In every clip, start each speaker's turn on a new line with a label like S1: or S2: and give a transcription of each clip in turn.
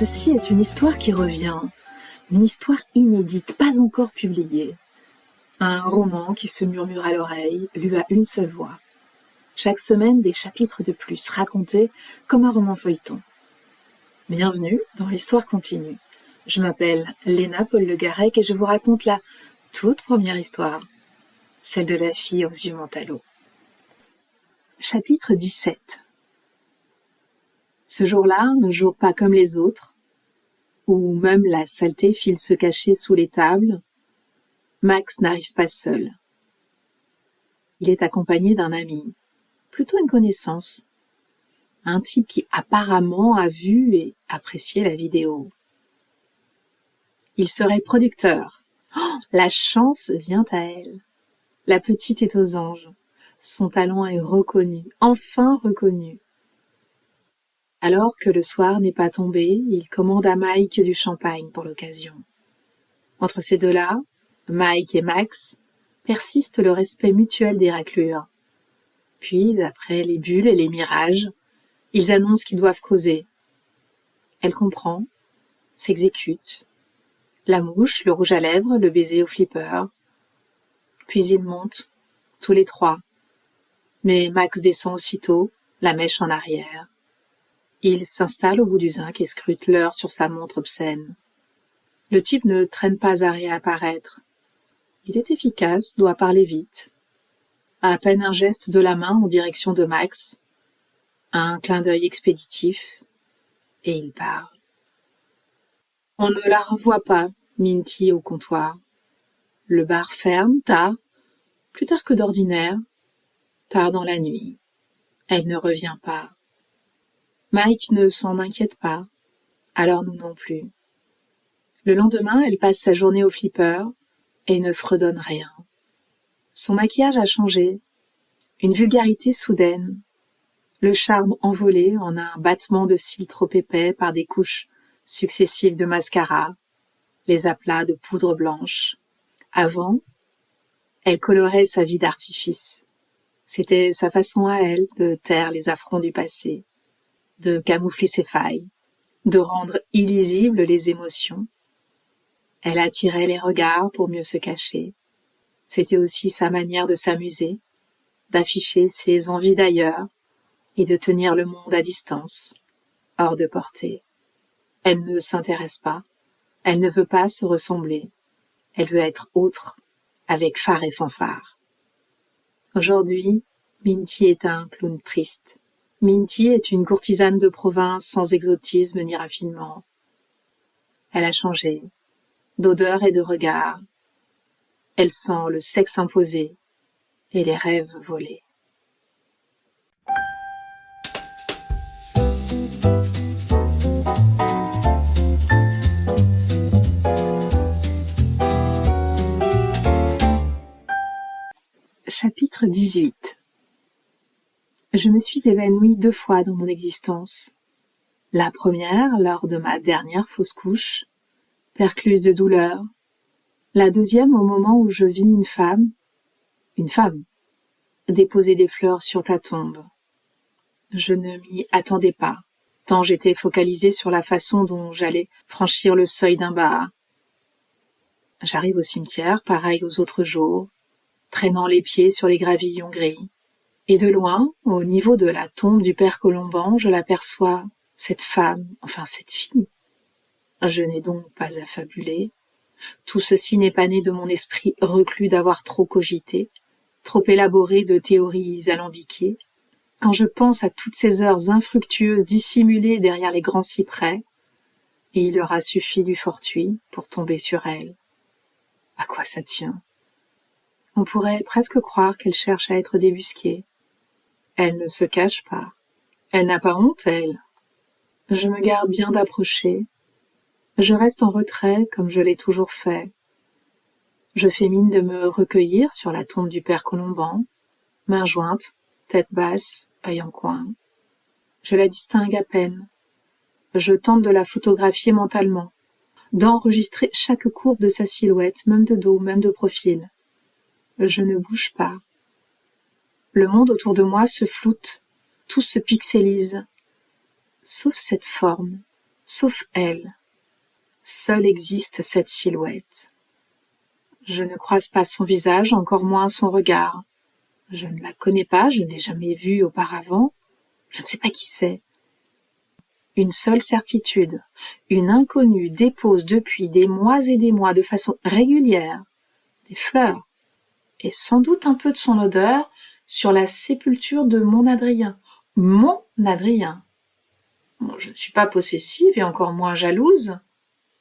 S1: Ceci est une histoire qui revient, une histoire inédite, pas encore publiée. Un roman qui se murmure à l'oreille, lu à une seule voix. Chaque semaine, des chapitres de plus, racontés comme un roman feuilleton. Bienvenue dans l'Histoire continue. Je m'appelle Léna Paul-Le Garec et je vous raconte la toute première histoire, celle de la fille aux yeux mentalo. Chapitre 17. Ce jour-là, un jour pas comme les autres, où même la saleté file se cacher sous les tables, Max n'arrive pas seul. Il est accompagné d'un ami, plutôt une connaissance, un type qui apparemment a vu et apprécié la vidéo. Il serait producteur. Oh, la chance vient à elle. La petite est aux anges. Son talent est reconnu, enfin reconnu. Alors que le soir n'est pas tombé, il commande à Mike du champagne pour l'occasion. Entre ces deux-là, Mike et Max, persiste le respect mutuel des raclures. Puis, après les bulles et les mirages, ils annoncent qu'ils doivent causer. Elle comprend, s'exécute. La mouche, le rouge à lèvres, le baiser au flipper. Puis ils montent, tous les trois. Mais Max descend aussitôt, la mèche en arrière. Il s'installe au bout du zinc et scrute l'heure sur sa montre obscène. Le type ne traîne pas à réapparaître. Il est efficace, doit parler vite. À peine un geste de la main en direction de Max, un clin d'œil expéditif, et il part. On ne la revoit pas, Minty au comptoir. Le bar ferme, tard, plus tard que d'ordinaire, tard dans la nuit. Elle ne revient pas. Mike ne s'en inquiète pas, alors nous non plus. Le lendemain, elle passe sa journée au flipper et ne fredonne rien. Son maquillage a changé, une vulgarité soudaine, le charme envolé en un battement de cils trop épais par des couches successives de mascara, les aplats de poudre blanche. Avant, elle colorait sa vie d'artifice. C'était sa façon à elle de taire les affronts du passé, de camoufler ses failles, de rendre illisibles les émotions. Elle attirait les regards pour mieux se cacher. C'était aussi sa manière de s'amuser, d'afficher ses envies d'ailleurs et de tenir le monde à distance, hors de portée. Elle ne s'intéresse pas, elle ne veut pas se ressembler, elle veut être autre, avec phare et fanfare. Aujourd'hui, Minty est un clown triste. Minty est une courtisane de province sans exotisme ni raffinement. Elle a changé, d'odeur et de regard. Elle sent le sexe imposé et les rêves volés. Chapitre 18. Je me suis évanouie 2 fois dans mon existence. La première, lors de ma dernière fausse couche, percluse de douleur. La deuxième, au moment où je vis une femme, déposer des fleurs sur ta tombe. Je ne m'y attendais pas, tant j'étais focalisée sur la façon dont j'allais franchir le seuil d'un bar. J'arrive au cimetière, pareil aux autres jours, traînant les pieds sur les gravillons gris. Et de loin, au niveau de la tombe du père Colomban, je l'aperçois, cette femme, enfin cette fille. Je n'ai donc pas à fabuler. Tout ceci n'est pas né de mon esprit reclus d'avoir trop cogité, trop élaboré de théories alambiquées. Quand je pense à toutes ces heures infructueuses dissimulées derrière les grands cyprès, et il leur a suffi du fortuit pour tomber sur elle. À quoi ça tient? On pourrait presque croire qu'elle cherche à être débusquée. Elle ne se cache pas. Elle n'a pas honte, elle. Je me garde bien d'approcher. Je reste en retrait comme je l'ai toujours fait. Je fais mine de me recueillir sur la tombe du père Colomban, main jointe, tête basse, œil en coin. Je la distingue à peine. Je tente de la photographier mentalement, d'enregistrer chaque courbe de sa silhouette, même de dos, même de profil. Je ne bouge pas. Le monde autour de moi se floute, tout se pixelise, sauf cette forme, sauf elle. Seule existe cette silhouette. Je ne croise pas son visage, encore moins son regard. Je ne la connais pas, je ne l'ai jamais vue auparavant. Je ne sais pas qui c'est. Une seule certitude, une inconnue dépose depuis des mois et des mois de façon régulière des fleurs, et sans doute un peu de son odeur, sur la sépulture de mon Adrien. Mon Adrien. Bon, je ne suis pas possessive et encore moins jalouse.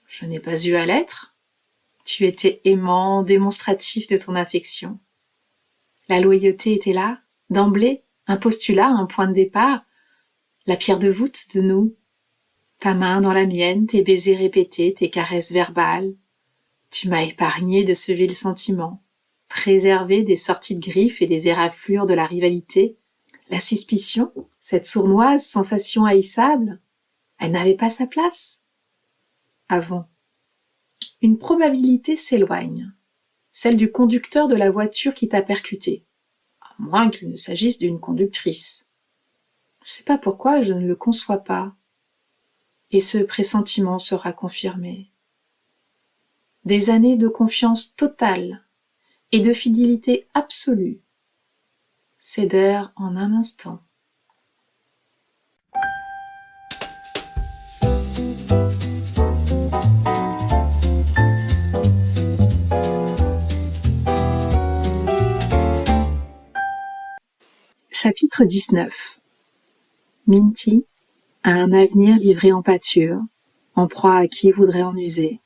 S1: Je n'ai pas eu à l'être. Tu étais aimant, démonstratif de ton affection. La loyauté était là, d'emblée, un postulat, un point de départ, la pierre de voûte de nous. Ta main dans la mienne, tes baisers répétés, tes caresses verbales. Tu m'as épargné de ce vil sentiment, préservé des sorties de griffes et des éraflures de la rivalité. La suspicion, cette sournoise sensation haïssable, elle n'avait pas sa place. Avant. Une probabilité s'éloigne, celle du conducteur de la voiture qui t'a percuté, à moins qu'il ne s'agisse d'une conductrice. Je ne sais pas pourquoi je ne le conçois pas. Et ce pressentiment sera confirmé. Des années de confiance totale et de fidélité absolue cédèrent en un instant. Chapitre 19. Minty a un avenir livré en pâture, en proie à qui voudrait en user.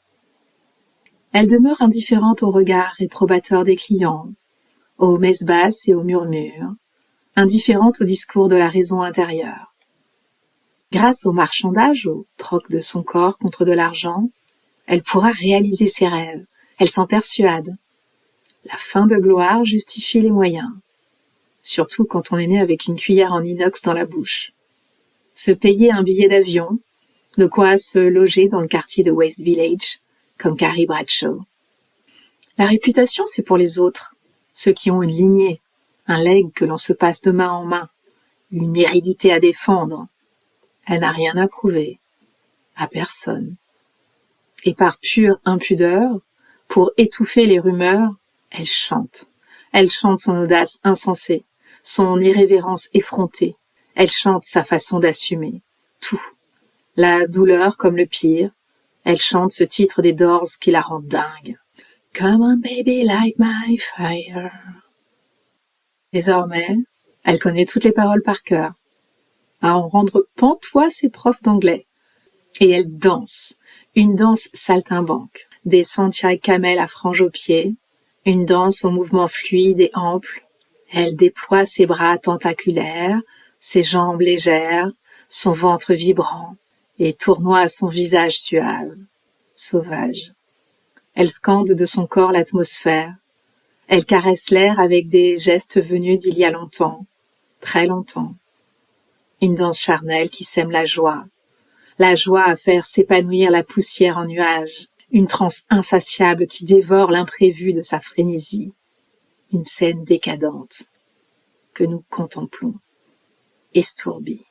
S1: Elle demeure indifférente aux regards réprobateurs des clients, aux messes basses et aux murmures, indifférente au discours de la raison intérieure. Grâce au marchandage, au troc de son corps contre de l'argent, elle pourra réaliser ses rêves, elle s'en persuade. La fin de gloire justifie les moyens, surtout quand on est né avec une cuillère en inox dans la bouche. Se payer un billet d'avion, de quoi se loger dans le quartier de West Village, comme Carrie Bradshaw. La réputation, c'est pour les autres, ceux qui ont une lignée, un legs que l'on se passe de main en main, une hérédité à défendre. Elle n'a rien à prouver, à personne. Et par pure impudeur, pour étouffer les rumeurs, elle chante. Elle chante son audace insensée, son irrévérence effrontée. Elle chante sa façon d'assumer. Tout. La douleur comme le pire. Elle chante ce titre des Doors qui la rend dingue. Come on baby, light my fire. Désormais, elle connaît toutes les paroles par cœur. À en rendre pantois ses profs d'anglais. Et elle danse. Une danse saltimbanque. Des Santiago camel à franges aux pieds. Une danse aux mouvements fluides et amples. Elle déploie ses bras tentaculaires, ses jambes légères, son ventre vibrant, et tournoie son visage suave, sauvage. Elle scande de son corps l'atmosphère. Elle caresse l'air avec des gestes venus d'il y a longtemps, très longtemps. Une danse charnelle qui sème la joie à faire s'épanouir la poussière en nuages, une transe insatiable qui dévore l'imprévu de sa frénésie. Une scène décadente que nous contemplons, estourbie.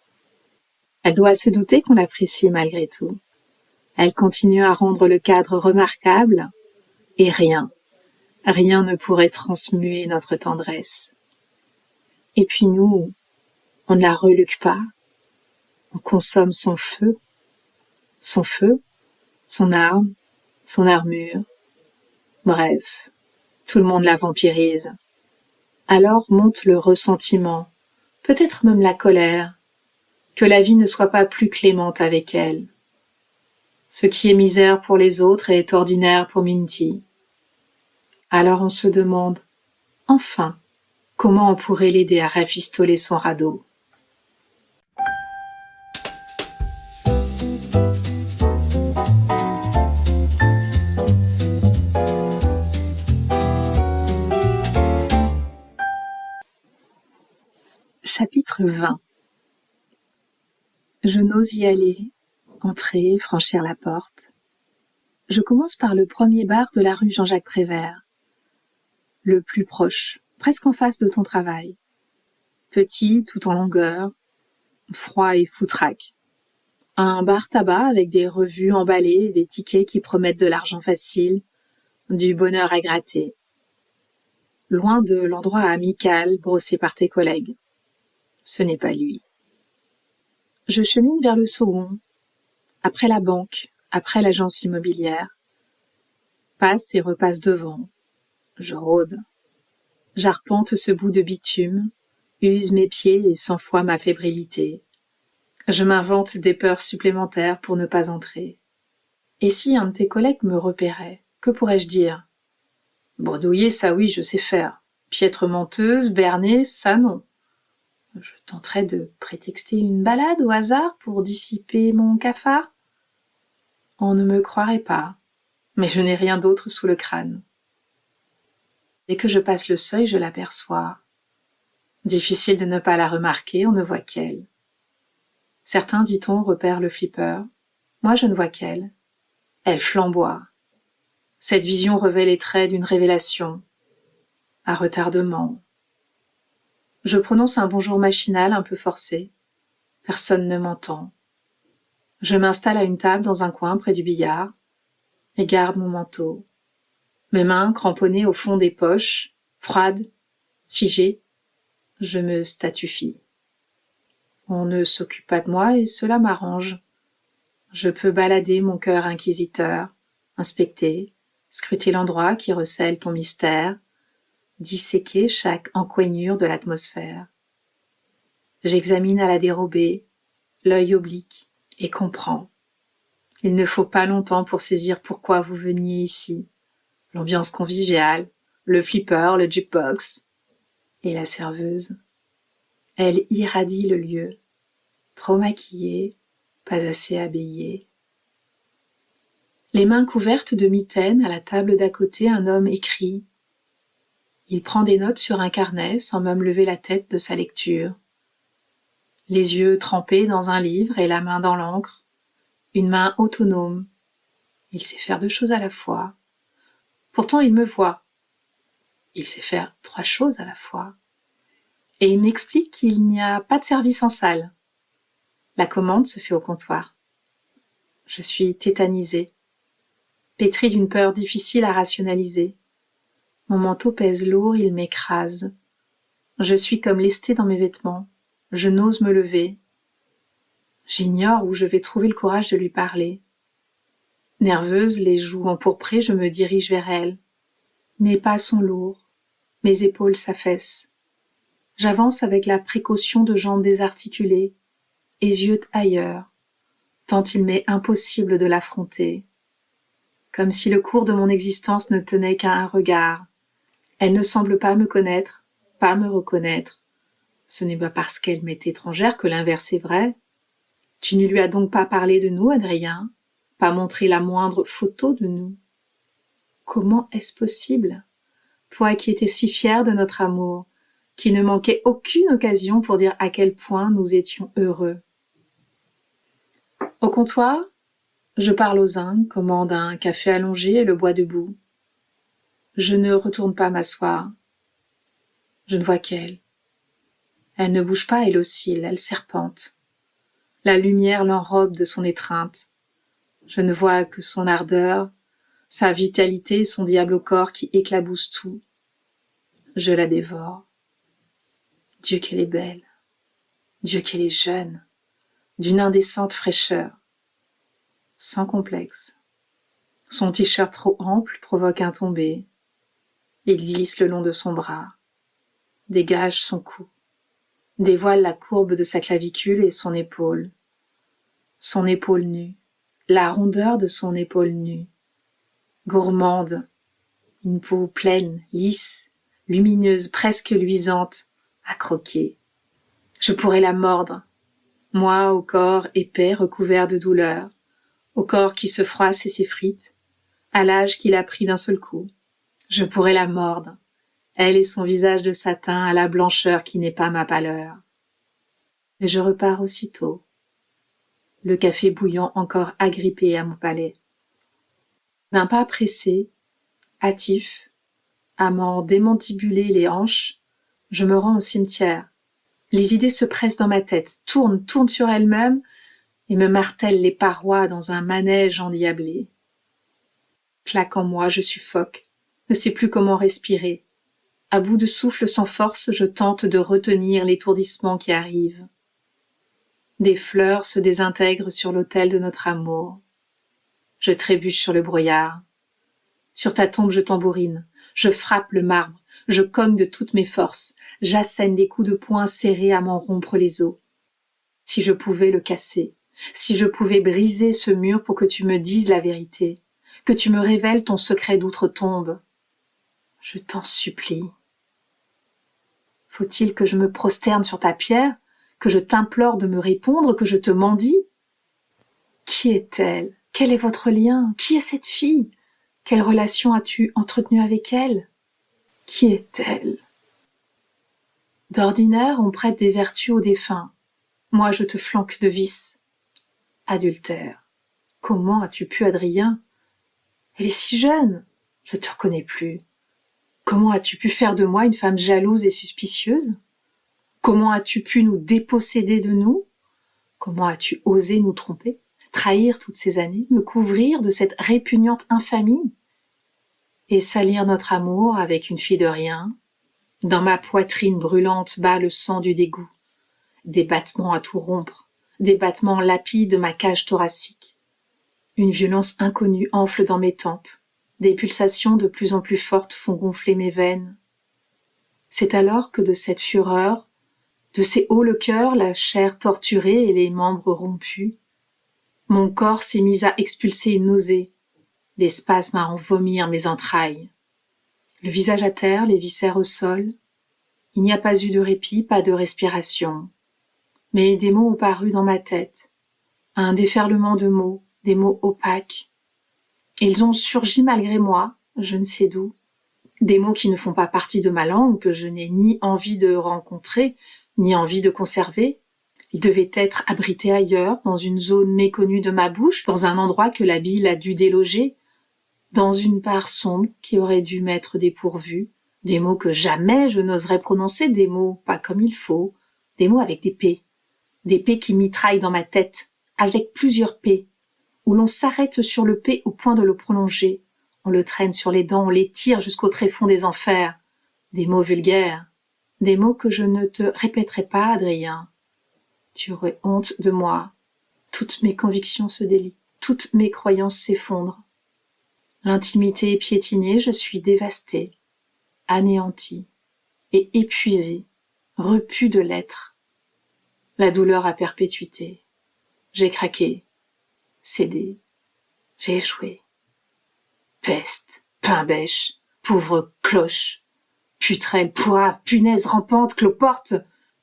S1: Elle doit se douter qu'on l'apprécie malgré tout. Elle continue à rendre le cadre remarquable et rien ne pourrait transmuer notre tendresse. Et puis nous, on ne la reluque pas, on consomme son feu, son arme, son armure. Bref, tout le monde la vampirise. Alors monte le ressentiment, peut-être même la colère, que la vie ne soit pas plus clémente avec elle. Ce qui est misère pour les autres est ordinaire pour Minty. Alors on se demande, enfin, comment on pourrait l'aider à rafistoler son radeau. Chapitre 20. Je n'ose y aller, entrer, franchir la porte. Je commence par le premier bar de la rue Jean-Jacques Prévert, le plus proche, presque en face de ton travail. Petit, tout en longueur, froid et foutraque. Un bar tabac avec des revues emballées et des tickets qui promettent de l'argent facile, du bonheur à gratter. Loin de l'endroit amical brossé par tes collègues. Ce n'est pas lui. Je chemine vers le second, après la banque, après l'agence immobilière. Passe et repasse devant. Je rôde. J'arpente ce bout de bitume, use mes pieds et 100 fois ma fébrilité. Je m'invente des peurs supplémentaires pour ne pas entrer. Et si un de tes collègues me repérait, que pourrais-je dire? Bredouiller, ça oui, je sais faire. Piètre menteuse, berner, ça non. Je tenterais de prétexter une balade au hasard pour dissiper mon cafard. On ne me croirait pas, mais je n'ai rien d'autre sous le crâne. Dès que je passe le seuil, je l'aperçois. Difficile de ne pas la remarquer, on ne voit qu'elle. Certains, dit-on, repèrent le flipper. Moi, je ne vois qu'elle. Elle flamboie. Cette vision revêt les traits d'une révélation. Un retardement. Je prononce un bonjour machinal un peu forcé. Personne ne m'entend. Je m'installe à une table dans un coin près du billard et garde mon manteau. Mes mains cramponnées au fond des poches, froides, figées, je me statufie. On ne s'occupe pas de moi et cela m'arrange. Je peux balader mon cœur inquisiteur, inspecter, scruter l'endroit qui recèle ton mystère, disséquer chaque encoignure de l'atmosphère. J'examine à la dérobée, l'œil oblique, et comprends. Il ne faut pas longtemps pour saisir pourquoi vous veniez ici. L'ambiance conviviale, le flipper, le jukebox, et la serveuse. Elle irradie le lieu, trop maquillée, pas assez habillée. Les mains couvertes de mitaines, à la table d'à côté, un homme écrit. Il prend des notes sur un carnet sans même lever la tête de sa lecture. Les yeux trempés dans un livre et la main dans l'encre. Une main autonome. Il sait faire 2 choses à la fois. Pourtant, il me voit. Il sait faire 3 choses à la fois. Et il m'explique qu'il n'y a pas de service en salle. La commande se fait au comptoir. Je suis tétanisée, pétrie d'une peur difficile à rationaliser. Mon manteau pèse lourd, il m'écrase. Je suis comme lestée dans mes vêtements. Je n'ose me lever. J'ignore où je vais trouver le courage de lui parler. Nerveuse, les joues empourprées, je me dirige vers elle. Mes pas sont lourds, mes épaules s'affaissent. J'avance avec la précaution de jambes désarticulées, et yeux ailleurs, tant il m'est impossible de l'affronter. Comme si le cours de mon existence ne tenait qu'à un regard. Elle ne semble pas me connaître, pas me reconnaître. Ce n'est pas parce qu'elle m'est étrangère que l'inverse est vrai. Tu ne lui as donc pas parlé de nous, Adrien, pas montré la moindre photo de nous. Comment est-ce possible? Toi qui étais si fier de notre amour, qui ne manquait aucune occasion pour dire à quel point nous étions heureux. Au comptoir, je parle aux Indes, commande un café allongé et le bois debout. Je ne retourne pas m'asseoir. Je ne vois qu'elle. Elle ne bouge pas, elle oscille, elle serpente. La lumière l'enrobe de son étreinte. Je ne vois que son ardeur, sa vitalité, son diable au corps qui éclabousse tout. Je la dévore. Dieu qu'elle est belle. Dieu qu'elle est jeune. D'une indécente fraîcheur. Sans complexe. Son t-shirt trop ample provoque un tombé. Il glisse le long de son bras. Dégage son cou. Dévoile la courbe de sa clavicule et son épaule. Son épaule nue. La rondeur de son épaule nue. Gourmande. Une peau pleine, lisse, lumineuse, presque luisante, à croquer. Je pourrais la mordre. Moi, au corps épais recouvert de douleur, au corps qui se froisse et s'effrite, à l'âge qu'il a pris d'un seul coup. Je pourrais la mordre, elle et son visage de satin à la blancheur qui n'est pas ma pâleur. Mais je repars aussitôt, le café bouillant encore agrippé à mon palais. D'un pas pressé, hâtif, à m'en démantibuler les hanches, je me rends au cimetière. Les idées se pressent dans ma tête, tournent sur elles-mêmes, et me martèle les parois dans un manège endiablé. Claque en moi, je suffoque, ne sais plus comment respirer. À bout de souffle sans force, je tente de retenir l'étourdissement qui arrive. Des fleurs se désintègrent sur l'autel de notre amour. Je trébuche sur le brouillard. Sur ta tombe, je tambourine. Je frappe le marbre. Je cogne de toutes mes forces. J'assène des coups de poing serrés à m'en rompre les os. Si je pouvais le casser, si je pouvais briser ce mur pour que tu me dises la vérité, que tu me révèles ton secret d'outre-tombe, je t'en supplie. Faut-il que je me prosterne sur ta pierre, que je t'implore de me répondre, que je te mendie? Qui est-elle? Quel est votre lien? Qui est cette fille? Quelle relation as-tu entretenue avec elle? Qui est-elle? D'ordinaire, on prête des vertus aux défunts. Moi, je te flanque de vices. Adultère. Comment as-tu pu, Adrien? Elle est si jeune. Je te reconnais plus. Comment as-tu pu faire de moi une femme jalouse et suspicieuse? Comment as-tu pu nous déposséder de nous? Comment as-tu osé nous tromper, trahir toutes ces années, me couvrir de cette répugnante infamie et salir notre amour avec une fille de rien? Dans ma poitrine brûlante bat le sang du dégoût, des battements à tout rompre, des battements lapident ma cage thoracique. Une violence inconnue enfle dans mes tempes, des pulsations de plus en plus fortes font gonfler mes veines. C'est alors que de cette fureur, de ces hauts le cœur, la chair torturée et les membres rompus, mon corps s'est mis à expulser une nausée, des spasmes à en vomir mes entrailles. Le visage à terre, les viscères au sol, il n'y a pas eu de répit, pas de respiration. Mais des mots ont paru dans ma tête, un déferlement de mots, des mots opaques. Ils ont surgi malgré moi, je ne sais d'où, des mots qui ne font pas partie de ma langue, que je n'ai ni envie de rencontrer, ni envie de conserver. Ils devaient être abrités ailleurs, dans une zone méconnue de ma bouche, dans un endroit que la bile a dû déloger, dans une part sombre qui aurait dû m'être dépourvue, des mots que jamais je n'oserais prononcer, des mots pas comme il faut, des mots avec des P qui mitraillent dans ma tête, avec plusieurs P, où l'on s'arrête sur le P au point de le prolonger, on le traîne sur les dents, on les tire jusqu'au tréfonds des enfers, des mots vulgaires, des mots que je ne te répéterai pas, Adrien. Tu aurais honte de moi. Toutes mes convictions se délient, toutes mes croyances s'effondrent. L'intimité est piétinée, je suis dévastée, anéantie et épuisée, repue de l'être. La douleur à perpétuité. J'ai craqué, cédé, j'ai échoué. Peste, pain bêche, pauvre cloche, putrelle, poivre, punaise rampante, cloporte,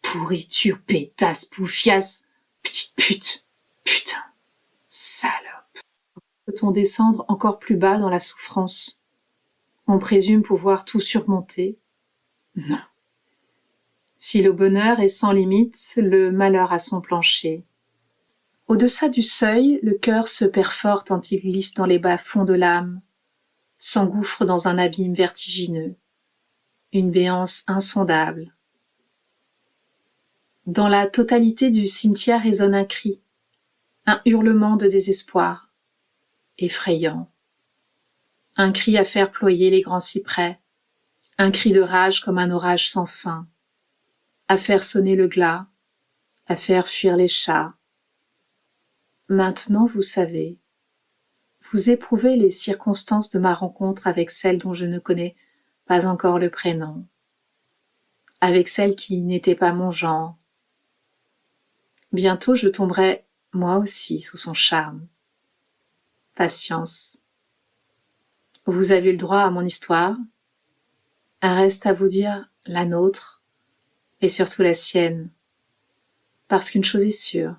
S1: pourriture, pétasse, poufiasse, petite pute, putain, salope. Peut-on descendre encore plus bas dans la souffrance? On présume pouvoir tout surmonter. Non. Si le bonheur est sans limite, le malheur a son plancher. Au-deçà du seuil, le cœur se perfore tant il glisse dans les bas-fonds de l'âme, s'engouffre dans un abîme vertigineux, une béance insondable. Dans la totalité du cimetière résonne un cri, un hurlement de désespoir, effrayant. Un cri à faire ployer les grands cyprès, un cri de rage comme un orage sans fin, à faire sonner le glas, à faire fuir les chats. Maintenant vous savez, vous éprouvez les circonstances de ma rencontre avec celle dont je ne connais pas encore le prénom, avec celle qui n'était pas mon genre. Bientôt je tomberai, moi aussi, sous son charme. Patience. Vous avez le droit à mon histoire. Un reste à vous dire la nôtre, et surtout la sienne, parce qu'une chose est sûre,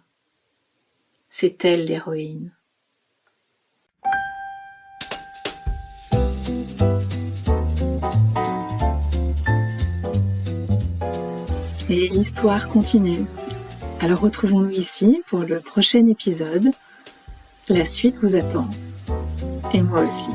S1: c'est elle l'héroïne. Et l'histoire continue. Alors retrouvons-nous ici pour le prochain épisode. La suite vous attend. Et moi aussi.